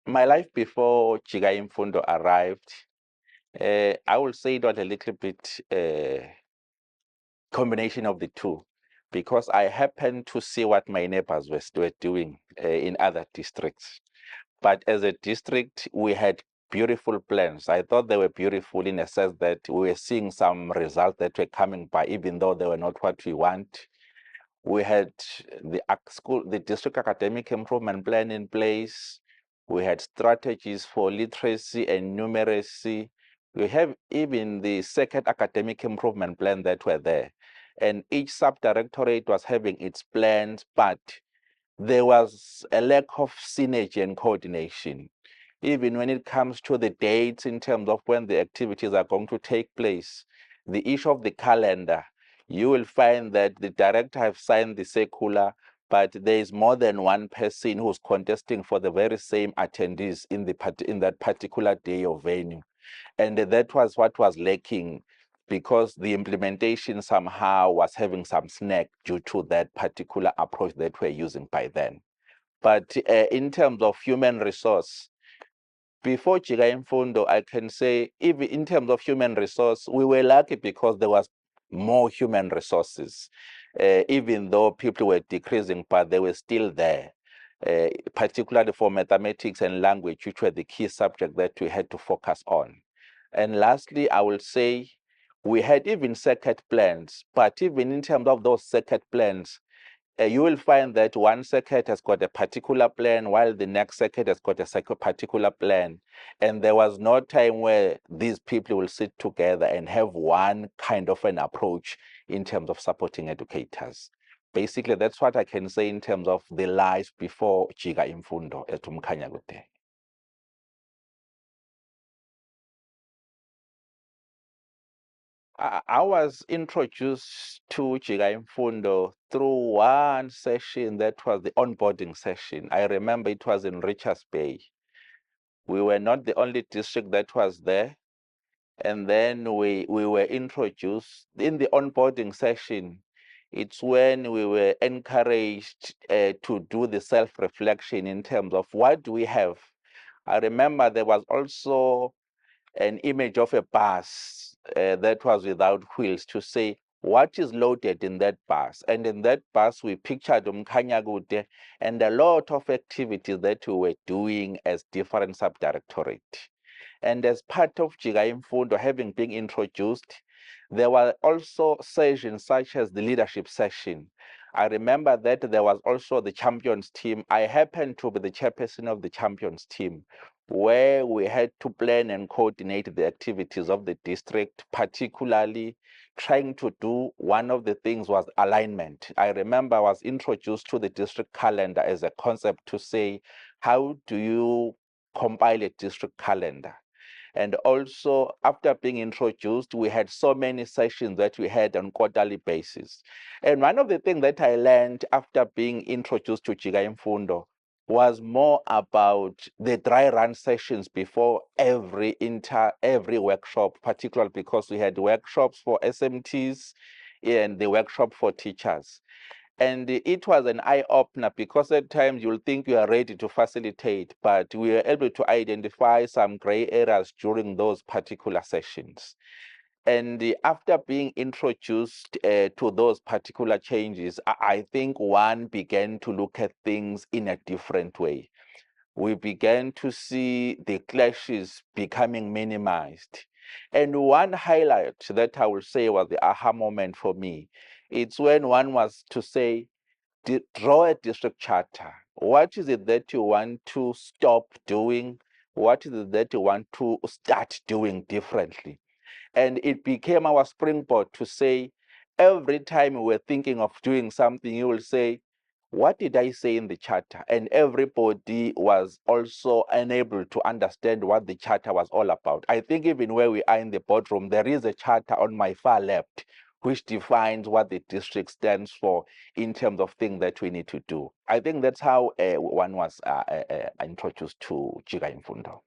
My life before Jiga Imfundo arrived, I will say it was a little bit combination of the two, because I happened to see what my neighbors were doing in other districts. But as a district, we had beautiful plans. I thought they were beautiful in a sense that we were seeing some results that were coming by, even though they were not what we want. We had the district academic improvement plan in place. We had strategies for literacy and numeracy. We have even the second academic improvement plan that were there. And each subdirectorate was having its plans, but there was a lack of synergy and coordination. Even when it comes to the dates in terms of when the activities are going to take place, the issue of the calendar, you will find that the director have signed the circular, but there is more than one person who's contesting for the very same attendees in that particular day or venue. And that was what was lacking, because the implementation somehow was having some snag due to that particular approach that we're using by then. But in terms of human resource, before Jiga Imfundo, I can say, even in terms of human resource, we were lucky because there was more human resources. Even though people were decreasing, but they were still there, particularly for mathematics and language, which were the key subject that we had to focus on. And lastly, I will say we had even circuit plans, but even in terms of those circuit plans, you will find that one circuit has got a particular plan while the next circuit has got a particular plan. And there was no time where these people will sit together and have one kind of an approach in terms of supporting educators. Basically, that's what I can say in terms of the life before Jiga Imfundo at Umkhanyakude. I was introduced to Jiga Imfundo through one session that was the onboarding session. I remember it was in Richards Bay. We were not the only district that was there. And then we were introduced in the onboarding session. It's when we were encouraged to do the self-reflection in terms of what do we have. I remember there was also an image of a bus that was without wheels, to say what is loaded in that bus. And in that bus, we pictured Umkhanyakude and a lot of activities that we were doing as different subdirectorate. And as part of Jiga Imfundo having been introduced, there were also sessions such as the leadership session. I remember that there was also the champions team. I happened to be the chairperson of the champions team, where we had to plan and coordinate the activities of the district, particularly trying to do one of the things was alignment. I remember I was introduced to the district calendar as a concept to say, how do you compile a district calendar? And also, after being introduced, we had so many sessions that we had on quarterly basis. And one of the things that I learned after being introduced to Jiga Imfundo was more about the dry run sessions before every workshop, particularly because we had workshops for SMTs and the workshop for teachers. And it was an eye-opener, because at times you'll think you are ready to facilitate, but we were able to identify some gray areas during those particular sessions. And after being introduced to those particular changes, I think one began to look at things in a different way. We began to see the clashes becoming minimized. And one highlight that I will say was the aha moment for me. It's when one was to say, draw a district charter. What is it that you want to stop doing? What is it that you want to start doing differently? And it became our springboard to say, every time we were thinking of doing something, you will say, what did I say in the charter? And everybody was also unable to understand what the charter was all about. I think even where we are in the boardroom, there is a charter on my far left which defines what the district stands for in terms of things that we need to do. I think that's how one was introduced to Jiga Imfundo.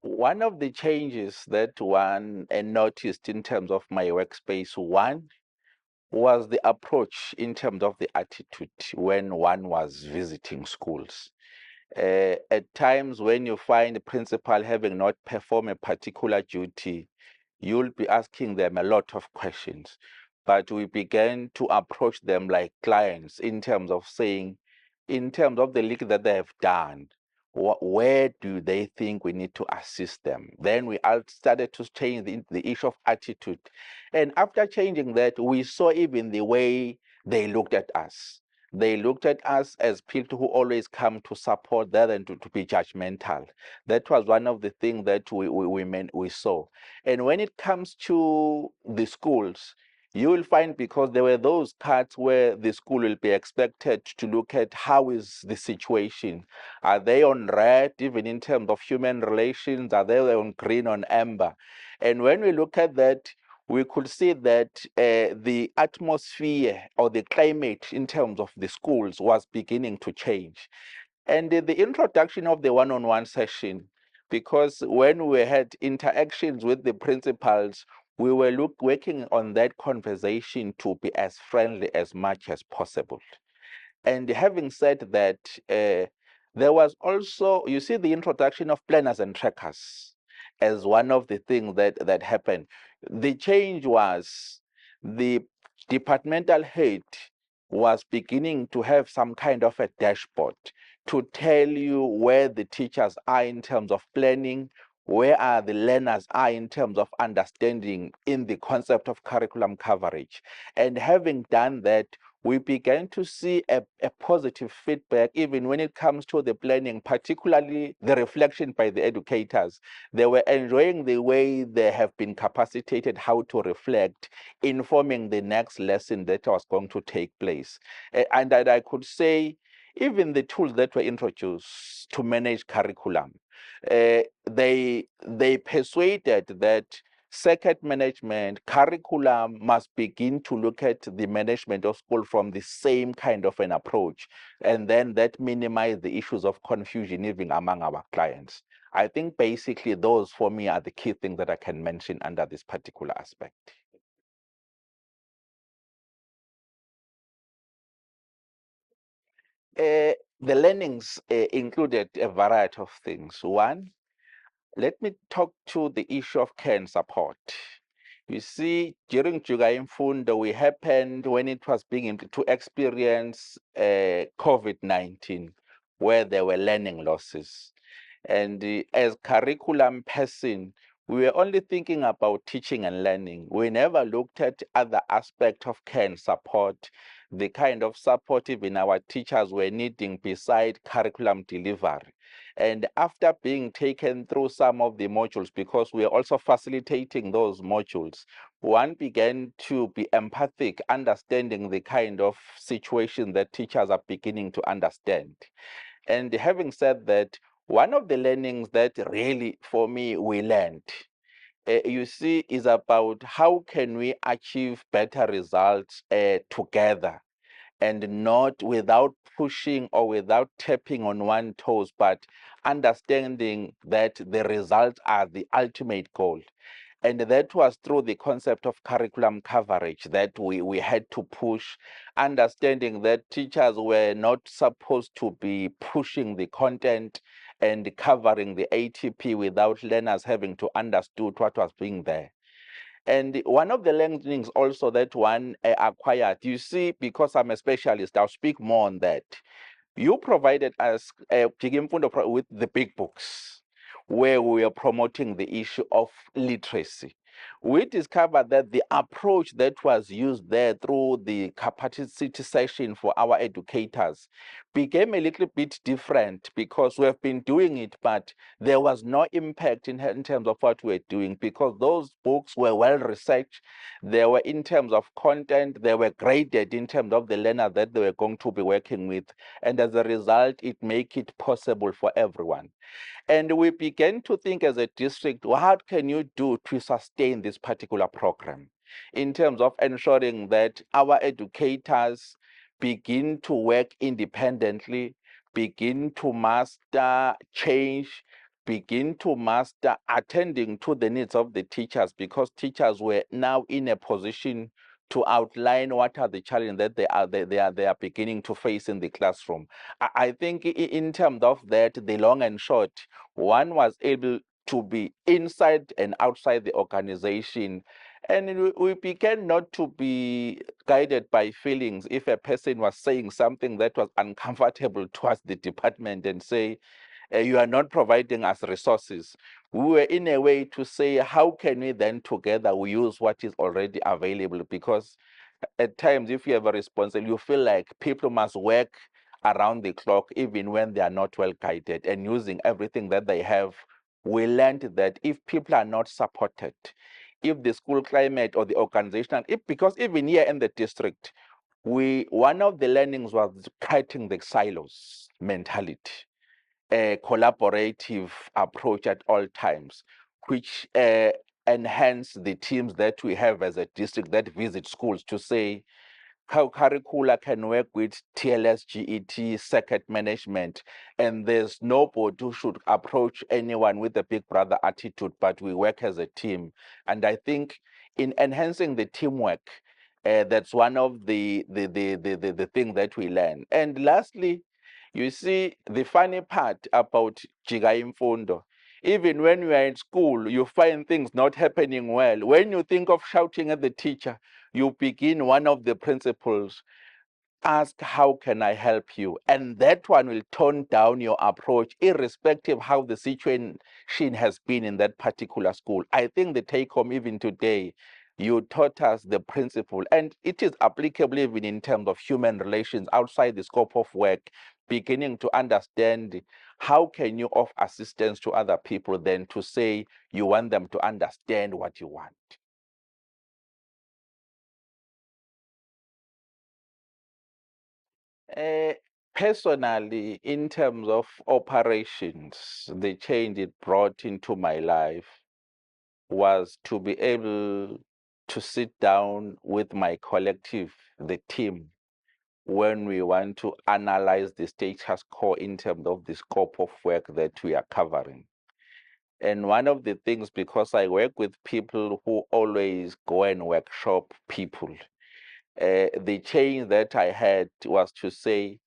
One of the changes that one noticed in terms of my workspace, one was the approach in terms of the attitude when one was visiting schools. At times when you find the principal having not performed a particular duty, you'll be asking them a lot of questions. But we began to approach them like clients in terms of saying, in terms of the leak that they have done, where do they think we need to assist them? Then we started to change the issue of attitude. And after changing that, we saw even the way they looked at us. They looked at us as people who always come to support rather than to be judgmental. That was one of the things that we saw. And when it comes to the schools, you will find, because there were those cards where the school will be expected to look at how is the situation. Are they on red, even in terms of human relations? Are they on green, on amber? And when we look at that, we could see that the atmosphere or the climate in terms of the schools was beginning to change. And the introduction of the one-on-one session, because when we had interactions with the principals, we were working on that conversation to be as friendly as much as possible. And having said that, there was also, you see, the introduction of planners and trackers as one of the things that happened. The change was the departmental head was beginning to have some kind of a dashboard to tell you where the teachers are in terms of planning, where are the learners are in terms of understanding in the concept of curriculum coverage. And having done that, we began to see a positive feedback even when it comes to the planning, particularly the reflection by the educators. They were enjoying the way they have been capacitated how to reflect, informing the next lesson that was going to take place. And that I could say, even the tools that were introduced to manage curriculum, they persuaded that circuit management, curriculum must begin to look at the management of school from the same kind of an approach. And then that minimize the issues of confusion even among our clients. I think basically those for me are the key things that I can mention under this particular aspect. The learnings included a variety of things. One, let me talk to the issue of care and support. You see, during Juga Imfundo, we happened when it was beginning to experience COVID-19, where there were learning losses. And as curriculum person, we were only thinking about teaching and learning. We never looked at other aspects of care and support, the kind of support even our teachers were needing beside curriculum delivery. And after being taken through some of the modules, because we are also facilitating those modules, one began to be empathic, understanding the kind of situation that teachers are beginning to understand. And having said that, one of the learnings that really, for me, we learned, you see, is about how can we achieve better results together, and not without pushing or without tapping on one toes, but understanding that the results are the ultimate goal. And that was through the concept of curriculum coverage that we had to push, understanding that teachers were not supposed to be pushing the content and covering the ATP without learners having to understood what was being there. And one of the learnings also that one acquired, you see, because I'm a specialist, I'll speak more on that. You provided us with the big books where we are promoting the issue of literacy. We discovered that the approach that was used there through the capacity session for our educators became a little bit different, because we have been doing it, but there was no impact in terms of what we're doing, because those books were well researched. They were in terms of content, they were graded in terms of the learner that they were going to be working with. And as a result, it make it possible for everyone. And we began to think as a district, what can you do to sustain this particular program in terms of ensuring that our educators begin to work independently, begin to master change, begin to master attending to the needs of the teachers, because teachers were now in a position to outline what are the challenges that they are beginning to face in the classroom. I think in terms of that, the long and short, one was able to be inside and outside the organization, and we began not to be guided by feelings. If a person was saying something that was uncomfortable towards the department and say, you are not providing us resources, we were in a way to say, how can we then together we use what is already available? Because at times, if you have a responsibility, you feel like people must work around the clock, even when they are not well guided and using everything that they have. We learned that if people are not supported, if the school climate or the organizational, because even here in the district, one of the learnings was cutting the silos mentality, a collaborative approach at all times, which enhance the teams that we have as a district that visit schools to say how curricula can work with TLS, GET, circuit management, and there's nobody who should approach anyone with a big brother attitude, but we work as a team. And I think in enhancing the teamwork, that's one of the thing that we learn. And lastly, you see, the funny part about Jiga Imfundo, even when you are in school, you find things not happening well. When you think of shouting at the teacher, you begin one of the principles, ask, how can I help you? And that one will tone down your approach, irrespective how the situation has been in that particular school. I think the take home even today, you taught us the principle, and it is applicable even in terms of human relations outside the scope of work, beginning to understand how can you offer assistance to other people than to say you want them to understand what you want. Uh, Personally, in terms of operations, the change it brought into my life was to be able to sit down with my collective, the team, when we want to analyze the status quo in terms of the scope of work that we are covering. And one of the things, because I work with people who always go and workshop people, the change that I had was to say,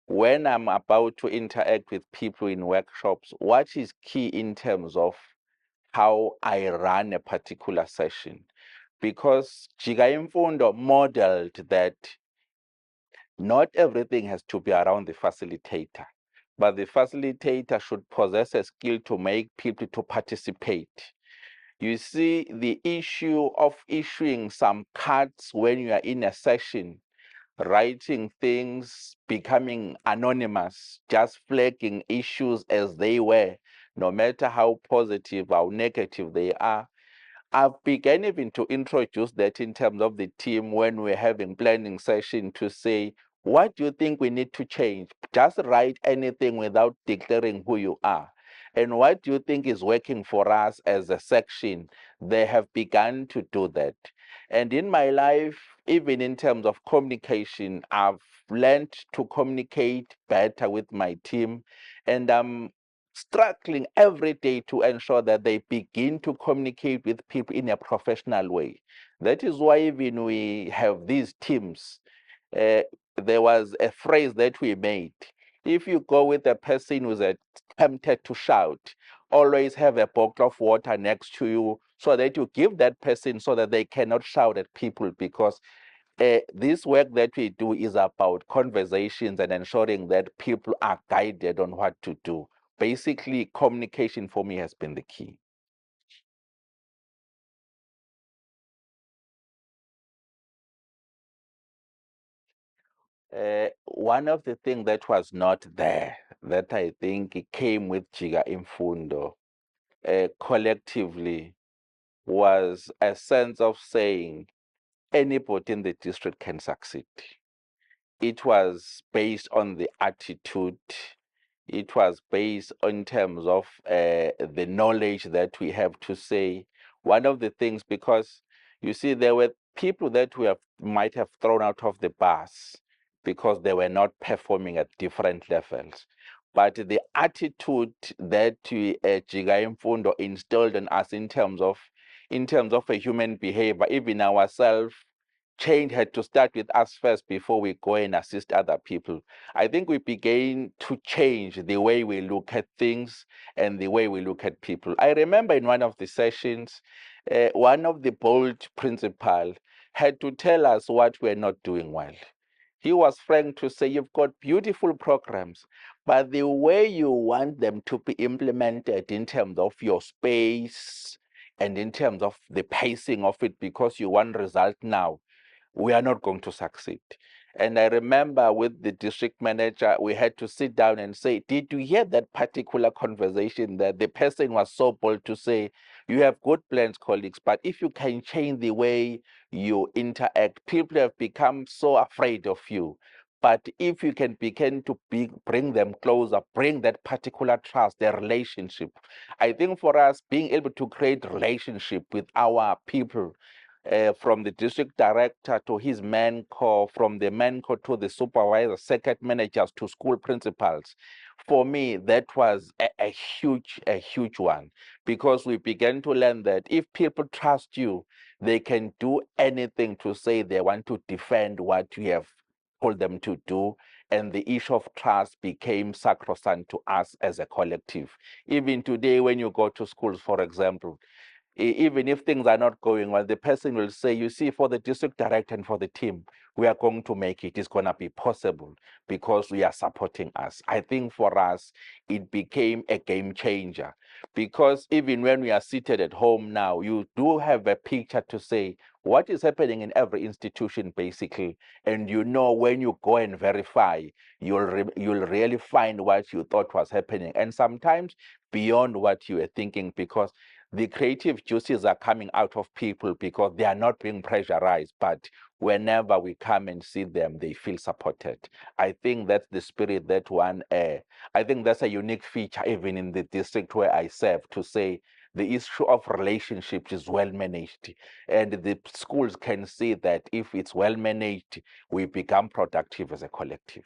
when I'm about to interact with people in workshops, what is key in terms of how I run a particular session? Because Jiga Imfundo modeled that not everything has to be around the facilitator, but the facilitator should possess a skill to make people to participate. You see, the issue of issuing some cards when you are in a session, writing things, becoming anonymous, just flagging issues as they were, no matter how positive or negative they are. I've begun even to introduce that in terms of the team when we're having planning session to say, what do you think we need to change? Just write anything without declaring who you are. And what do you think is working for us as a section? They have begun to do that. And in my life, even in terms of communication, I've learned to communicate better with my team. And I'm struggling every day to ensure that they begin to communicate with people in a professional way. That is why even we have these teams. Uh, there was a phrase that we made. If you go with a person who's tempted to shout, always have a bottle of water next to you so that you give that person so that they cannot shout at people, because this work that we do is about conversations and ensuring that people are guided on what to do. Basically, communication for me has been the key. One of the things that was not there, that I think it came with Jiga Imfundo collectively, was a sense of saying anybody in the district can succeed. It was based on the attitude. It was based in terms of the knowledge that we have to say. One of the things, because you see, there were people that might have thrown out of the bus because they were not performing at different levels. But the attitude that Jiga Imfundo instilled in us in terms of a human behavior, even ourselves, change had to start with us first before we go and assist other people. I think we began to change the way we look at things and the way we look at people. I remember in one of the sessions, one of the bold principal had to tell us what we're not doing well. He was frank to say, you've got beautiful programs, but the way you want them to be implemented in terms of your space and in terms of the pacing of it, because you want result now, we are not going to succeed. And I remember with the district manager, we had to sit down and say, did you hear that particular conversation that the person was so bold to say, you have good plans, colleagues, but if you can change the way you interact, people have become so afraid of you. But if you can begin to bring them closer, bring that particular trust, their relationship. I think for us, being able to create relationship with our people, from the district director to his mentor, from the mentor to the supervisor, circuit managers to school principals. For me, that was a huge one, because we began to learn that if people trust you, they can do anything to say they want to defend what you have told them to do. And the issue of trust became sacrosanct to us as a collective. Even today, when you go to schools, for example, even if things are not going well, the person will say, you see, for the district director and for the team, we are going to make it. It's going to be possible because we are supporting us. I think for us, it became a game changer, because even when we are seated at home now, you do have a picture to say what is happening in every institution, basically. And you know, when you go and verify, you'll really find what you thought was happening. And sometimes beyond what you were thinking, because the creative juices are coming out of people because they are not being pressurized, but whenever we come and see them, they feel supported. I think that's the spirit, that one. I think that's a unique feature even in the district where I serve, to say the issue of relationships is well managed. And the schools can see that if it's well managed, we become productive as a collective.